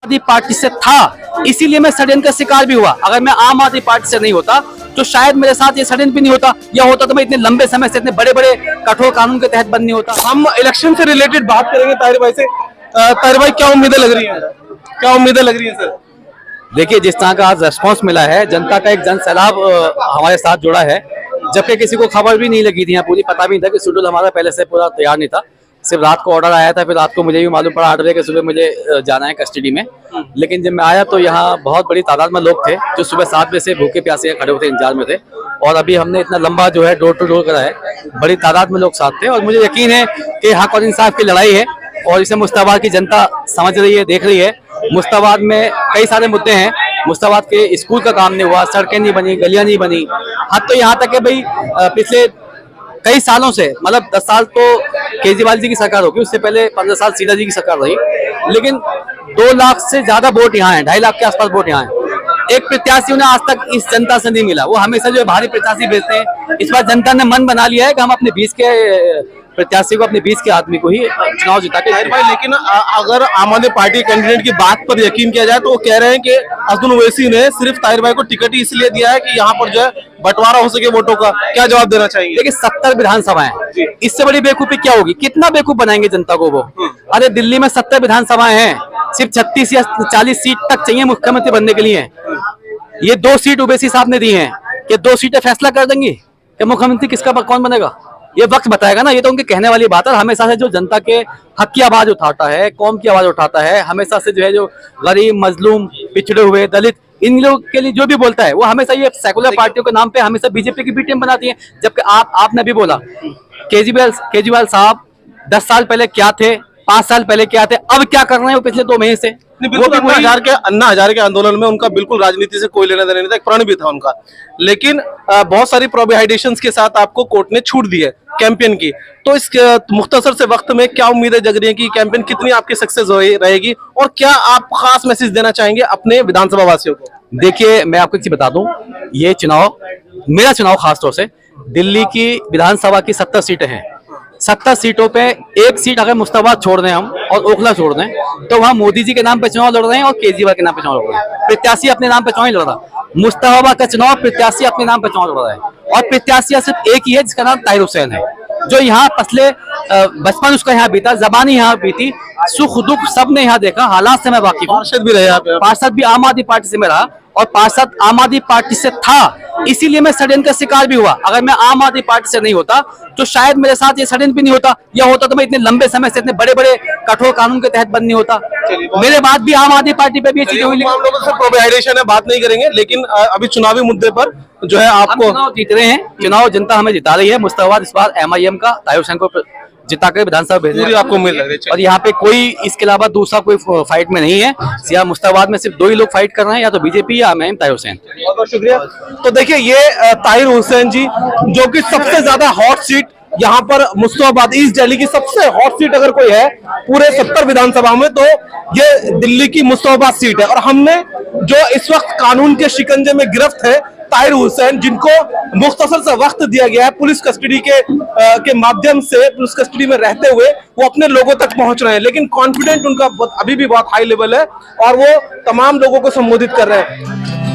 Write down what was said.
आदमी पार्टी से था, इसीलिए मैं षड्यंत्र का शिकार भी हुआ। अगर मैं आम आदमी पार्टी से नहीं होता तो शायद मेरे साथ ये षड्यंत्र भी नहीं होता, या होता तो मैं इतने लंबे समय से इतने बड़े बड़े कठोर कानून के तहत बंद नहीं होता। हम इलेक्शन से रिलेटेड बात करेंगे ताहिर भाई से। ताहिर भाई, क्या उम्मीदें लग रही हैं? क्या उम्मीदें लग रही हैं सर? देखिए, जिस तरह का आज रेस्पॉन्स मिला है, जनता का एक जन सैलाब हमारे साथ जुड़ा है, जबकि किसी को खबर भी नहीं लगी थी, यहाँ पूरी पता भी नहीं था कि शेड्यूल हमारा पहले से पूरा तैयार नहीं था। सिर्फ रात को ऑर्डर आया था, फिर रात को मुझे भी मालूम पड़ा 8 बजे के सुबह मुझे जाना है कस्टडी में। लेकिन जब मैं आया तो यहाँ बहुत बड़ी तादाद में लोग थे जो सुबह 7 बजे से भूखे प्यासे खड़े होते इंतजार में थे, और अभी हमने इतना लंबा जो है डोर टू डोर करा है, बड़ी तादाद में लोग साथ थे। और मुझे यकीन है कि हक और इंसाफ की लड़ाई है और इसे मुश्ताबाद की जनता समझ रही है, देख रही है। मुश्ताबाद में कई सारे मुद्दे हैं। मुश्ताबाद के स्कूल का काम नहीं हुआ, सड़कें नहीं बनी, गलियां नहीं बनी, हद तो यहाँ तक है भाई पिछले कई सालों से, मतलब 10 साल तो केजरीवाल जी की सरकार होगी, उससे पहले 15 साल सीधा जी की सरकार रही, लेकिन 2 लाख से ज्यादा वोट यहाँ है, 2.5 लाख के आसपास वोट यहाँ है। एक प्रत्याशी उन्हें आज तक इस जनता से नहीं मिला। वो हमेशा जो है भारी प्रत्याशी भेजते हैं। इस बार जनता ने मन बना लिया है कि हम अपने 20 के प्रत्याशी को, अपने 20 के आदमी को ही चुनाव जिता के। ताहिर भाई, लेकिन अगर आम आदमी पार्टी कैंडिडेट की बात पर यकीन किया जाए तो वो कह रहे हैं कि असदुल ओवैसी ने सिर्फ ताहिर भाई को टिकट ही इसलिए दिया है कि यहाँ पर जो है बंटवारा हो सके वोटों का। क्या जवाब देना चाहिए? देखिए, 70 विधानसभाएं, इससे बड़ी बेवकूफी क्या होगी? कितना बेवकूफ बनाएंगे जनता को वो? अरे दिल्ली में 70 विधानसभाएं हैं, सिर्फ 36 या 40 सीट तक चाहिए मुख्यमंत्री बनने के लिए। ये 2 सीट ओवैसी साहब ने दी हैं कि 2 सीटें फैसला कर देंगी कि मुख्यमंत्री किसका कौन बनेगा। ये वक्त बताएगा ना। ये तो उनके कहने वाली बात है। हमेशा से जो जनता के हक की आवाज उठाता है, कौम की आवाज उठाता है, हमेशा से जो है जो गरीब, मजलूम, पिछड़े हुए, दलित, इन लोग के लिए जो भी बोलता है, वो हमेशा ये सेकुलर पार्टियों के नाम पे हमेशा बीजेपी की बी टीम बनाती है। जबकि आपने भी बोला केजरीवाल साहब 10 साल पहले क्या थे, 5 साल पहले क्या थे, अब क्या कर रहे हैं वो पिछले 2 महीने से। वो भी अन्ना हजारे के आंदोलन में उनका बिल्कुल राजनीति से कोई लेना देना नहीं था, एक प्रण भी था उनका। लेकिन बहुत सारी प्रोहिबिशंस के साथ आपको कोर्ट ने छूट दी है कैंपेन की। तो इस मुख्तसर से वक्त में क्या उम्मीदें जग रही है कि कैंपेन कितनी आपकी सक्सेस रहेगी, और क्या आप खास मैसेज देना चाहेंगे अपने विधानसभा वासियों को? देखिए, मैं आपको एक चीज बता दूं, ये चुनाव, मेरा चुनाव खासतौर से, दिल्ली की विधानसभा की 70 सीटें हैं। 70 सीटों पे एक सीट अगर मुश्ताबाद छोड़ दें हम और ओखला छोड़ दें, तो वहां मोदी जी के नाम पे चुनाव लड़ रहे हैं और केजरीवाल के नाम पे चुनाव लड़ रहे हैं। प्रत्याशी अपने नाम पे चुनाव लड़ रहा है। मुश्ताबाद का चुनाव प्रत्याशी अपने नाम पे चुनाव लड़ रहा है, और प्रत्याशी सिर्फ एक ही है जिसका नाम ताहिर हुसैन है, जो यहाँ पसले बचपन उसका यहाँ बीता, जबानी यहाँ बीती, सुख दुख सब ने यहाँ देखा, हालात से मैं वाकिफ हूँ। पार्षद भी रहे, पार्षद भी आम आदमी पार्टी से मैं रहा, और पार्षद आम आदमी पार्टी से था, इसीलिए मैं षड्यंत्र का शिकार भी हुआ। अगर मैं आम आदमी पार्टी से नहीं होता तो शायद मेरे साथ ये षड्यंत्र भी नहीं होता, या होता तो मैं इतने लंबे समय से इतने बड़े बड़े कठोर कानून के तहत बंद नहीं होता। मेरे बाद भी आम आदमी पार्टी पे भी ये चीजें हुई। हम लोगों से प्रोहिबिशन है, बात नहीं करेंगे, लेकिन अभी चुनावी मुद्दे पर जो है आपको चुनाव जीत रहे हैं, चुनाव जनता हमें जिता रही है। मुश्ताबाद इस बार MIM का ताहिर हुसैन को जिता कर विधानसभा भेजने आपको मिल रही है, और यहाँ पे कोई इसके अलावा दूसरा कोई फाइट में नहीं है। यहाँ मुश्ताबाद में सिर्फ 2 ही लोग फाइट कर रहे हैं, या तो बीजेपी या MIM ताहिर हुसैन। बहुत बहुत शुक्रिया। तो देखिए, ये ताहिर हुसैन जी, जो कि सबसे ज्यादा हॉट सीट यहाँ पर मुश्ताबाद ईस्ट दिल्ली की सबसे हॉट सीट अगर कोई है पूरे 70 विधानसभा में, तो ये दिल्ली की मुश्ताबाद सीट है। और हमने जो इस वक्त कानून के शिकंजे में गिरफ्त है ताहिर हुसैन, जिनको मुख्तसर से वक्त दिया गया है पुलिस कस्टडी के माध्यम से, पुलिस कस्टडी में रहते हुए वो अपने लोगों तक पहुंच रहे हैं, लेकिन कॉन्फिडेंट उनका अभी भी बहुत हाई लेवल है और वो तमाम लोगों को संबोधित कर रहे हैं।